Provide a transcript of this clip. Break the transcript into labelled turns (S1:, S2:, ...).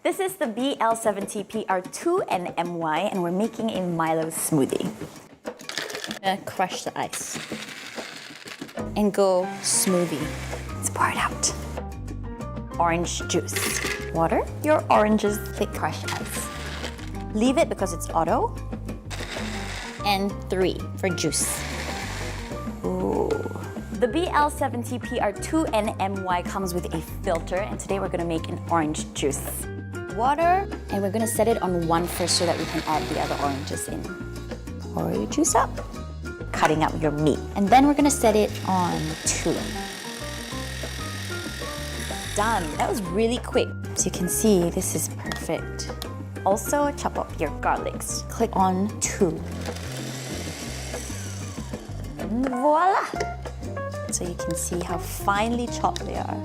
S1: This is the BL-70PR2NMY and we're making a Milo smoothie. I'm gonna crush the ice and go smoothie. Let's pour it out. Orange juice. Water your oranges, thick crushed ice. Leave it because it's auto. And 3 for juice. Ooh. The BL-70PR2NMY comes with a filter, and today we're gonna make an orange juice. Water, and we're gonna set it on 1 first so that we can add the other oranges in. Pour your juice up, cutting up your meat. And then we're gonna set it on 2. Done, that was really quick. As you can see, this is perfect. Also, chop up your garlics. Click on 2. And voila! So you can see how finely chopped they are.